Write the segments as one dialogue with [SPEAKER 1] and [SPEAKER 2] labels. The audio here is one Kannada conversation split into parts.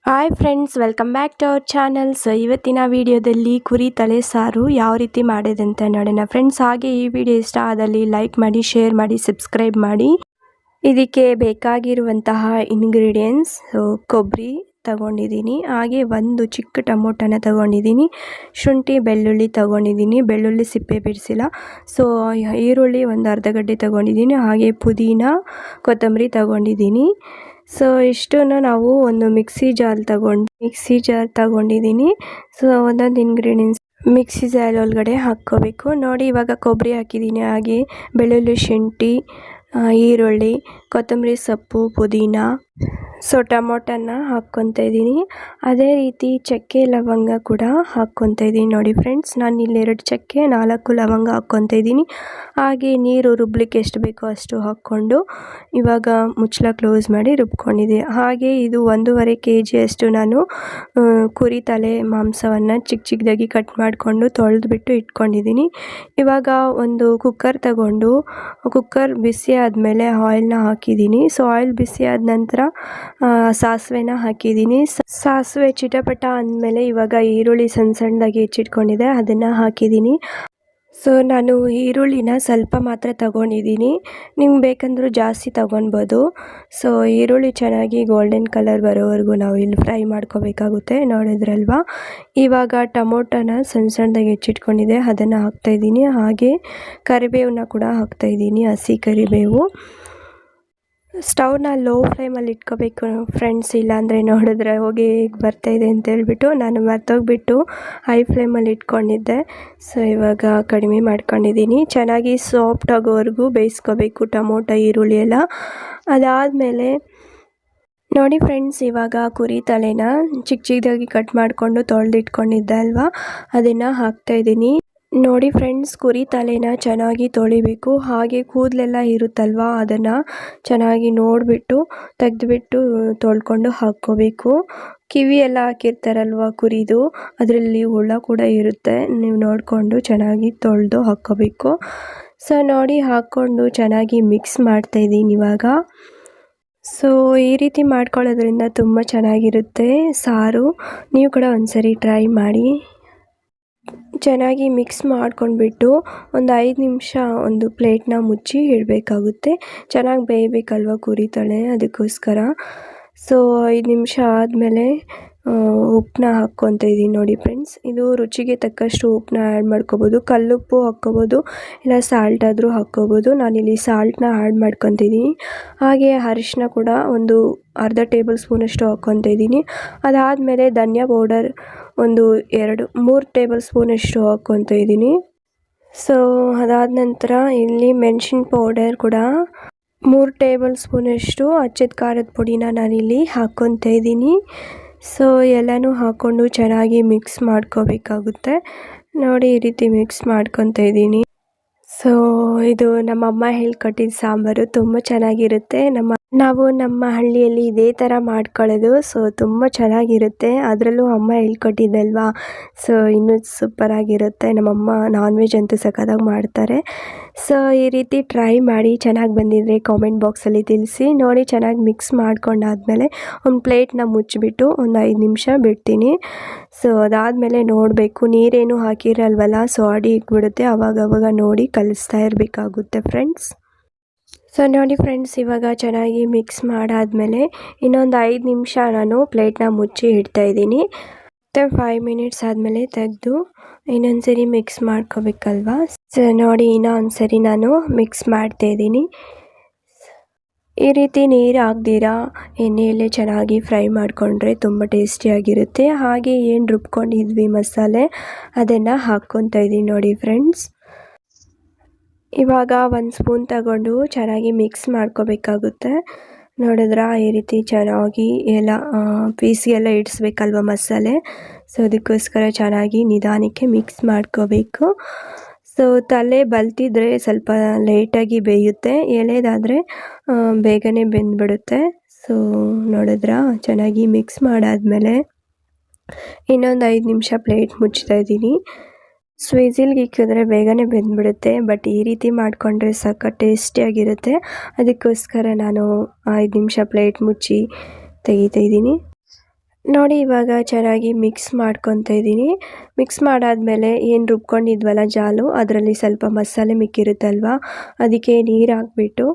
[SPEAKER 1] Hi friends, welcome back to our channel. So ಇವತ್ತಿನ ವಿಡಿಯೋದಲ್ಲಿ ಕುರಿ ತಲೆ ಸಾರು ಯಾವ ರೀತಿ ಮಾಡೋದಂತ ನೋಡೋಣ ಫ್ರೆಂಡ್ಸ್. ಹಾಗೆ ಈ ವಿಡಿಯೋ ಇಷ್ಟ ಆದಲ್ಲಿ ಲೈಕ್ ಮಾಡಿ, ಶೇರ್ ಮಾಡಿ, ಸಬ್ಸ್ಕ್ರೈಬ್ ಮಾಡಿ. ಇದಕ್ಕೆ ಬೇಕಾಗಿರುವಂತಹ ಇಂಗ್ರೀಡಿಯೆಂಟ್ಸ್ ಕೊಬ್ಬರಿ ತಗೊಂಡಿದ್ದೀನಿ, ಹಾಗೆ ಒಂದು ಚಿಕ್ಕ ಟೊಮೊಟೊನ ತಗೊಂಡಿದ್ದೀನಿ, ಶುಂಠಿ ಬೆಳ್ಳುಳ್ಳಿ ತಗೊಂಡಿದ್ದೀನಿ, ಬೆಳ್ಳುಳ್ಳಿ ಸಿಪ್ಪೆ ಬಿಡಿಸಿಲ್ಲ. ಸೊ ಈರುಳ್ಳಿ ಒಂದು ಅರ್ಧ ಗಡ್ಡೆ ತಗೊಂಡಿದ್ದೀನಿ, ಹಾಗೆ ಪುದೀನ ಕೊತ್ತಂಬರಿ ತಗೊಂಡಿದ್ದೀನಿ. ಸೊ ಇಷ್ಟನ್ನು ನಾವು ಒಂದು ಮಿಕ್ಸಿ ಜಾರ್ ತಗೊಂಡಿದ್ದೀನಿ. ಸೊ ಒಂದೊಂದು ಇಂಗ್ರೀಡಿಯೆಂಟ್ಸ್ ಮಿಕ್ಸಿ ಜಾರ್ ಒಳಗಡೆ ಹಾಕ್ಕೋಬೇಕು. ನೋಡಿ, ಇವಾಗ ಕೊಬ್ಬರಿ ಹಾಕಿದ್ದೀನಿ, ಹಾಗೆ ಬೆಳ್ಳುಳ್ಳಿ, ಶುಂಠಿ, ಈರುಳ್ಳಿ, ಕೊತ್ತಂಬರಿ ಸೊಪ್ಪು, ಪುದೀನ. ಸೊ ಟೊಮೊಟೊನ ಹಾಕ್ಕೊತಾ ಇದ್ದೀನಿ. ಅದೇ ರೀತಿ ಚಕ್ಕೆ ಲವಂಗ ಕೂಡ ಹಾಕ್ಕೊತಾ ಇದ್ದೀನಿ. ನೋಡಿ ಫ್ರೆಂಡ್ಸ್, ನಾನು ಇಲ್ಲಿ 2 ಚಕ್ಕೆ 4 ಲವಂಗ ಹಾಕ್ಕೊತಾ ಇದ್ದೀನಿ. ಹಾಗೆ ನೀರು ರುಬ್ಲಿಕ್ಕೆ ಎಷ್ಟು ಬೇಕೋ ಅಷ್ಟು ಹಾಕ್ಕೊಂಡು ಇವಾಗ ಮುಚ್ಚಳ ಕ್ಲೋಸ್ ಮಾಡಿ ರುಬ್ಕೊಂಡಿದ್ದೆ. ಹಾಗೆ ಇದು 1.5 kg ಅಷ್ಟು ನಾನು ಕುರಿ ತಲೆ ಮಾಂಸವನ್ನು ಚಿಕ್ಕದಾಗಿ ಕಟ್ ಮಾಡಿಕೊಂಡು ತೊಳೆದ್ಬಿಟ್ಟು ಇಟ್ಕೊಂಡಿದ್ದೀನಿ. ಇವಾಗ ಒಂದು ಕುಕ್ಕರ್ ತಗೊಂಡು ಕುಕ್ಕರ್ ಬಿಸಿ ಆದಮೇಲೆ ಆಯಿಲ್ನ ಹಾಕಿದ್ದೀನಿ. ಸೊ ಆಯಿಲ್ ಬಿಸಿ ಆದ ನಂತರ ಸಾಸಿವೆನ ಹಾಕಿದ್ದೀನಿ. ಸಾಸಿವೆ ಚಿಟಪಟ ಅಂದಮೇಲೆ ಇವಾಗ ಈರುಳ್ಳಿ ಸಣ್ಣದಾಗಿ ಹೆಚ್ಚಿಟ್ಕೊಂಡಿದ್ದೆ ಅದನ್ನು ಹಾಕಿದ್ದೀನಿ. ಸೊ ನಾನು ಈರುಳ್ಳಿನ ಸ್ವಲ್ಪ ಮಾತ್ರ ತಗೊಂಡಿದ್ದೀನಿ, ನಿಮ್ಗೆ ಬೇಕಂದ್ರೂ ಜಾಸ್ತಿ ತಗೊಳ್ಬೋದು. ಸೊ ಈರುಳ್ಳಿ ಚೆನ್ನಾಗಿ ಗೋಲ್ಡನ್ ಕಲರ್ ಬರೋವರೆಗೂ ನಾವು ಇಲ್ಲಿ ಫ್ರೈ ಮಾಡ್ಕೋಬೇಕಾಗುತ್ತೆ, ನೋಡಿದ್ರಲ್ವಾ. ಇವಾಗ ಟೊಮೊಟೊನ ಸಣ್ಣದಾಗಿ ಹೆಚ್ಚಿಟ್ಕೊಂಡಿದ್ದೆ ಅದನ್ನು ಹಾಕ್ತಾಯಿದ್ದೀನಿ. ಹಾಗೆ ಕರಿಬೇವನ್ನ ಕೂಡ ಹಾಕ್ತಾಯಿದ್ದೀನಿ, ಹಸಿ ಕರಿಬೇವು. ಸ್ಟವ್ನ ಲೋ ಫ್ಲೇಮಲ್ಲಿ ಇಟ್ಕೋಬೇಕು ಫ್ರೆಂಡ್ಸ್, ಇಲ್ಲಾಂದರೆ ನೋಡಿದ್ರೆ ಹೋಗಿ ಬರ್ತಾಯಿದೆ ಅಂತೇಳ್ಬಿಟ್ಟು ನಾನು ಮರ್ತೋಗ್ಬಿಟ್ಟು ಹೈ ಫ್ಲೇಮಲ್ಲಿ ಇಟ್ಕೊಂಡಿದ್ದೆ. ಸೊ ಇವಾಗ ಕಡಿಮೆ ಮಾಡ್ಕೊಂಡಿದ್ದೀನಿ. ಚೆನ್ನಾಗಿ ಸಾಫ್ಟ್ ಆಗೋವರೆಗೂ ಬೇಯಿಸ್ಕೋಬೇಕು ಟೊಮೊಟೊ, ಈರುಳ್ಳಿ ಎಲ್ಲ. ಅದಾದಮೇಲೆ ನೋಡಿ ಫ್ರೆಂಡ್ಸ್, ಇವಾಗ ಕುರಿ ತಲೆನ ಚಿಕ್ಕದಾಗಿ ಕಟ್ ಮಾಡಿಕೊಂಡು ತೊಳೆದಿಟ್ಕೊಂಡಿದ್ದೆ ಅಲ್ವಾ, ಅದನ್ನು ಹಾಕ್ತಾಯಿದ್ದೀನಿ. ನೋಡಿ ಫ್ರೆಂಡ್ಸ್, ಕುರಿ ತಲೆನ ಚೆನ್ನಾಗಿ ತೊಳಿಬೇಕು. ಹಾಗೆ ಕೂದಲೆಲ್ಲ ಇರುತ್ತಲ್ವ, ಅದನ್ನು ಚೆನ್ನಾಗಿ ನೋಡಿಬಿಟ್ಟು ತೆಗೆದುಬಿಟ್ಟು ತೊಳ್ಕೊಂಡು ಹಾಕ್ಕೋಬೇಕು. ಕಿವಿ ಎಲ್ಲ ಹಾಕಿರ್ತಾರಲ್ವ ಕುರಿದು, ಅದರಲ್ಲಿ ಹುಳ ಕೂಡ ಇರುತ್ತೆ, ನೀವು ನೋಡಿಕೊಂಡು ಚೆನ್ನಾಗಿ ತೊಳೆದು ಹಾಕ್ಕೋಬೇಕು. ಸೊ ನೋಡಿ, ಹಾಕ್ಕೊಂಡು ಚೆನ್ನಾಗಿ ಮಿಕ್ಸ್ ಮಾಡ್ತಾಯಿದ್ದೀನಿ ಇವಾಗ. ಸೊ ಈ ರೀತಿ ಮಾಡ್ಕೊಳ್ಳೋದ್ರಿಂದ ತುಂಬ ಚೆನ್ನಾಗಿರುತ್ತೆ ಸಾರು. ನೀವು ಕೂಡ ಒಂದ್ಸರಿ ಟ್ರೈ ಮಾಡಿ. ಚೆನ್ನಾಗಿ ಮಿಕ್ಸ್ ಮಾಡ್ಕೊಂಡ್ಬಿಟ್ಟು ಒಂದು 5 ನಿಮಿಷ ಒಂದು ಪ್ಲೇಟ್ನ ಮುಚ್ಚಿ ಇಡಬೇಕಾಗುತ್ತೆ. ಚೆನ್ನಾಗಿ ಬೇಯಬೇಕಲ್ವ ಕುರಿ ತಲೆ, ಅದಕ್ಕೋಸ್ಕರ. ಸೊ 5 ನಿಮಿಷ ಆದಮೇಲೆ ಉಪ್ಪನ್ನ ಹಾಕ್ಕೊತಾ ಇದ್ದೀನಿ. ನೋಡಿ ಫ್ರೆಂಡ್ಸ್, ಇದು ರುಚಿಗೆ ತಕ್ಕಷ್ಟು ಉಪ್ಪನ್ನ ಆ್ಯಡ್ ಮಾಡ್ಕೋಬೋದು. ಕಲ್ಲುಪ್ಪು ಹಾಕ್ಕೋಬೋದು, ಇಲ್ಲ ಸಾಲ್ಟ್ ಆದರೂ ಹಾಕ್ಕೋಬೋದು. ನಾನಿಲ್ಲಿ ಸಾಲ್ಟನ್ನ ಆ್ಯಡ್ ಮಾಡ್ಕೊತಿದ್ದೀನಿ. ಹಾಗೆ ಅರಿಶಿನ ಕೂಡ ಒಂದು ಅರ್ಧ ಟೇಬಲ್ ಸ್ಪೂನಷ್ಟು ಹಾಕ್ಕೊತಾ ಇದ್ದೀನಿ. ಅದಾದಮೇಲೆ ಧನಿಯಾ ಪೌಡರ್ ಒಂದು 3 ಟೇಬಲ್ ಸ್ಪೂನಷ್ಟು ಹಾಕ್ಕೊತಾ ಇದ್ದೀನಿ. ಸೊ ಅದಾದ ನಂತರ ಇಲ್ಲಿ ಮೆಣಸಿನ ಪೌಡರ್ ಕೂಡ 3 ಟೇಬಲ್ ಸ್ಪೂನಷ್ಟು ಅಚ್ಚದ ಖಾರದ ಪುಡಿನ ನಾನಿಲ್ಲಿ ಹಾಕ್ಕೊತಾ ಇದ್ದೀನಿ. ಸೊ ಎಲ್ಲನೂ ಹಾಕ್ಕೊಂಡು ಚೆನ್ನಾಗಿ ಮಿಕ್ಸ್ ಮಾಡ್ಕೋಬೇಕಾಗುತ್ತೆ. ನೋಡಿ, ಈ ರೀತಿ ಮಿಕ್ಸ್ ಮಾಡ್ಕೊತಾ ಇದ್ದೀನಿ. ಸೊ ಇದು ನಮ್ಮಮ್ಮ ಹೇಳ್ಕೊಟ್ಟಿದ್ದ ಸಾಂಬಾರು, ತುಂಬ ಚೆನ್ನಾಗಿರುತ್ತೆ. ನಾವು ನಮ್ಮ ಹಳ್ಳಿಯಲ್ಲಿ ಇದೇ ಥರ ಮಾಡ್ಕೊಳ್ಳೋದು. ಸೊ ತುಂಬ ಚೆನ್ನಾಗಿರುತ್ತೆ, ಅದರಲ್ಲೂ ಅಮ್ಮ ಹೇಳ್ಕೊಟ್ಟಿದ್ದಲ್ವಾ. ಸೊ ಇನ್ನೂ ಸೂಪರಾಗಿರುತ್ತೆ. ನಮ್ಮಮ್ಮ ನಾನ್ ವೆಜ್ ಅಂತೂ ಸಖತ್ತಾಗಿ ಮಾಡ್ತಾರೆ. ಸೊ ಈ ರೀತಿ ಟ್ರೈ ಮಾಡಿ, ಚೆನ್ನಾಗಿ ಬಂದಿದ್ದರೆ ಕಾಮೆಂಟ್ ಬಾಕ್ಸಲ್ಲಿ ತಿಳಿಸಿ. ನೋಡಿ, ಚೆನ್ನಾಗಿ ಮಿಕ್ಸ್ ಮಾಡ್ಕೊಂಡಾದ್ಮೇಲೆ ಒಂದು ಪ್ಲೇಟ್ನ ಮುಚ್ಚಿಬಿಟ್ಟು ಒಂದು 5 ನಿಮಿಷ ಬಿಡ್ತೀನಿ. ಸೊ ಅದಾದಮೇಲೆ ನೋಡಬೇಕು, ನೀರೇನು ಹಾಕಿರಲ್ವಲ್ಲ, ಸೊ ಅಡಿ ಇಟ್ಬಿಡುತ್ತೆ. ಆವಾಗವಾಗ ನೋಡಿ ಕಲಿಸ್ತಾ ಇರಬೇಕಾಗುತ್ತೆ ಫ್ರೆಂಡ್ಸ್. ಸೊ ನೋಡಿ ಫ್ರೆಂಡ್ಸ್, ಇವಾಗ ಚೆನ್ನಾಗಿ ಮಿಕ್ಸ್ ಮಾಡಾದಮೇಲೆ ಇನ್ನೊಂದು 5 ನಿಮಿಷ ನಾನು ಪ್ಲೇಟ್ನ ಮುಚ್ಚಿ ಇಡ್ತಾಯಿದ್ದೀನಿ. ಮತ್ತು 5 ಮಿನಿಟ್ಸ್ ಆದಮೇಲೆ ತೆಗೆದು ಇನ್ನೊಂದ್ಸರಿ ಮಿಕ್ಸ್ ಮಾಡ್ಕೋಬೇಕಲ್ವಾ. ಸೊ ನೋಡಿ, ಇನ್ನೊಂದ್ಸರಿ ನಾನು ಮಿಕ್ಸ್ ಮಾಡ್ತಾಯಿದ್ದೀನಿ. ಈ ರೀತಿ ನೀರು ಹಾಕ್ದಿರಾ ಎಣ್ಣೆಯಲ್ಲೇ ಚೆನ್ನಾಗಿ ಫ್ರೈ ಮಾಡಿಕೊಂಡ್ರೆ ತುಂಬ ಟೇಸ್ಟಿಯಾಗಿರುತ್ತೆ. ಹಾಗೆ ಏನು ರುಬ್ಕೊಂಡಿದ್ವಿ ಮಸಾಲೆ, ಅದನ್ನು ಹಾಕ್ಕೊತಾ ಇದ್ದೀನಿ. ನೋಡಿ ಫ್ರೆಂಡ್ಸ್, ಇವಾಗ 1 ಸ್ಪೂನ್ ತಗೊಂಡು ಚೆನ್ನಾಗಿ ಮಿಕ್ಸ್ ಮಾಡ್ಕೋಬೇಕಾಗುತ್ತೆ. ನೋಡಿದ್ರಾ, ಈ ರೀತಿ ಚೆನ್ನಾಗಿ ಎಲ್ಲ ಪೀಸ್ಗೆಲ್ಲ ಇಡಿಸ್ಬೇಕಲ್ವ ಮಸಾಲೆ. ಸೊ ಅದಕ್ಕೋಸ್ಕರ ಚೆನ್ನಾಗಿ ನಿಧಾನಕ್ಕೆ ಮಿಕ್ಸ್ ಮಾಡ್ಕೋಬೇಕು. ಸೊ ತಲೆ ಬಲ್ತಿದ್ರೆ ಸ್ವಲ್ಪ ಲೇಟಾಗಿ ಬೇಯುತ್ತೆ, ಎಳೆದಾದರೆ ಬೇಗನೆ ಬೆಂದ್ಬಿಡುತ್ತೆ. ಸೊ ನೋಡಿದ್ರಾ, ಚೆನ್ನಾಗಿ ಮಿಕ್ಸ್ ಮಾಡಾದಮೇಲೆ ಇನ್ನೊಂದು 5 ನಿಮಿಷ ಪ್ಲೇಟ್ ಮುಚ್ತಾ ಇದ್ದೀನಿ. ವಿಸಿಲ್ಗೆ ಇಕ್ಕಿದ್ರೆ ಬೇಗನೆ ಬೆಂದ್ಬಿಡುತ್ತೆ, ಬಟ್ ಈ ರೀತಿ ಮಾಡಿಕೊಂಡ್ರೆ ಸಖತ್ ಟೇಸ್ಟಿಯಾಗಿರುತ್ತೆ. ಅದಕ್ಕೋಸ್ಕರ ನಾನು 5 ನಿಮಿಷ ಪ್ಲೇಟ್ ಮುಚ್ಚಿ ತೆಗಿತಾಯಿದ್ದೀನಿ. ನೋಡಿ ಇವಾಗ ಚೆನ್ನಾಗಿ ಮಿಕ್ಸ್ ಮಾಡ್ಕೊತಾ ಇದ್ದೀನಿ. ಮಿಕ್ಸ್ ಮಾಡಾದಮೇಲೆ ಏನು ರುಬ್ಕೊಂಡಿದ್ವಲ್ಲ ಜಾಲು, ಅದರಲ್ಲಿ ಸ್ವಲ್ಪ ಮಸಾಲೆ ಮಿಕ್ಕಿರುತ್ತಲ್ವ, ಅದಕ್ಕೆ ನೀರು ಹಾಕ್ಬಿಟ್ಟು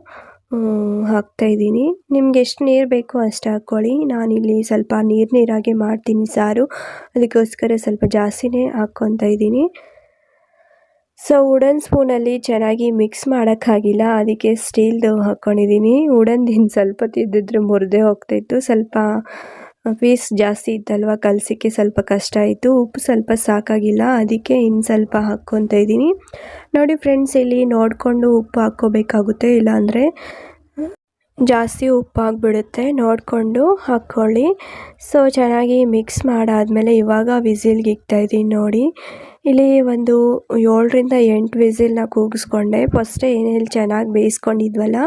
[SPEAKER 1] ಹಾಕ್ತಾಯಿದ್ದೀನಿ. ನಿಮ್ಗೆ ಎಷ್ಟು ನೀರು ಬೇಕೋ ಅಷ್ಟು ಹಾಕ್ಕೊಳ್ಳಿ. ನಾನಿಲ್ಲಿ ಸ್ವಲ್ಪ ನೀರಾಗೆ ಮಾಡ್ತೀನಿ ಸಾರು, ಅದಕ್ಕೋಸ್ಕರ ಸ್ವಲ್ಪ ಜಾಸ್ತಿನೇ ಹಾಕ್ಕೊತಾ ಇದ್ದೀನಿ. ಸೊ ವುಡನ್ ಸ್ಪೂನಲ್ಲಿ ಚೆನ್ನಾಗಿ ಮಿಕ್ಸ್ ಮಾಡೋಕ್ಕಾಗಿಲ್ಲ, ಅದಕ್ಕೆ ಸ್ಟೀಲ್ದು ಹಾಕ್ಕೊಂಡಿದ್ದೀನಿ. ವುಡನ್ದು ಇನ್ನು ಸ್ವಲ್ಪ ತಿದ್ದಿದ್ರೆ ಮುರಿದೇ ಹೋಗ್ತಾಯಿತ್ತು. ಸ್ವಲ್ಪ ಪೀಸ್ ಜಾಸ್ತಿ ಇತ್ತಲ್ವ, ಕಲಸೋಕ್ಕೆ ಸ್ವಲ್ಪ ಕಷ್ಟ ಆಯಿತು. ಉಪ್ಪು ಸ್ವಲ್ಪ ಸಾಕಾಗಿಲ್ಲ, ಅದಕ್ಕೆ ಇನ್ನು ಸ್ವಲ್ಪ ಹಾಕ್ಕೊತಾ ಇದ್ದೀನಿ. ನೋಡಿ ಫ್ರೆಂಡ್ಸ್, ಇಲ್ಲಿ ನೋಡಿಕೊಂಡು ಉಪ್ಪು ಹಾಕ್ಕೋಬೇಕಾಗುತ್ತೆ, ಇಲ್ಲಾಂದರೆ ಜಾಸ್ತಿ ಉಪ್ಪು ಆಗಿಬಿಡುತ್ತೆ. ನೋಡಿಕೊಂಡು ಹಾಕ್ಕೊಳ್ಳಿ. ಸೊ ಚೆನ್ನಾಗಿ ಮಿಕ್ಸ್ ಮಾಡಾದಮೇಲೆ ಇವಾಗ ವಿಸಿಲ್ಗೆ ಇಕ್ತಾಯಿದ್ದೀನಿ. ನೋಡಿ ಇಲ್ಲಿ ಒಂದು 7ರಿಂದ 8 ವಿಸಿಲ್ನ ಕೂಗಿಸ್ಕೊಂಡೆ. ಫಸ್ಟೇ ಏನೇಳಿ ಚೆನ್ನಾಗಿ ಬೇಯಿಸ್ಕೊಂಡಿದ್ವಲ್ಲ,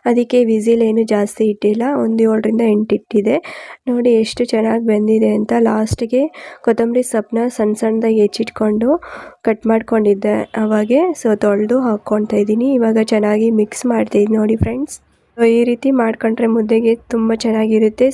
[SPEAKER 1] ಅದಕ್ಕೆ ವಿಸಿಲ್ ಏನು ಜಾಸ್ತಿ ಇಟ್ಟಿಲ್ಲ, ಒಂದು 7ರಿಂದ 8 ಇಟ್ಟಿದೆ. ನೋಡಿ ಎಷ್ಟು ಚೆನ್ನಾಗಿ ಬೆಂದಿದೆ ಅಂತ. ಲಾಸ್ಟಿಗೆ ಕೊತ್ತಂಬರಿ ಸೊಪ್ಪನ್ನ ಸಣ್ಣ ಸಣ್ಣದಾಗಿ ಹೆಚ್ಚಿಟ್ಕೊಂಡು ಕಟ್ ಮಾಡ್ಕೊಂಡಿದ್ದೆ ಅವಾಗೆ, ಸೊ ತೊಳೆದು ಹಾಕ್ಕೊತಾ ಇದ್ದೀನಿ. ಇವಾಗ ಚೆನ್ನಾಗಿ ಮಿಕ್ಸ್ ಮಾಡ್ತಾಯಿದ್ದೀನಿ ನೋಡಿ ಫ್ರೆಂಡ್ಸ್. ಈ ರೀತಿ ಮಾಡ್ಕೊಂಡ್ರೆ ಮುದ್ದೆಗೆ ತುಂಬ ಚೆನ್ನಾಗಿರುತ್ತೆ.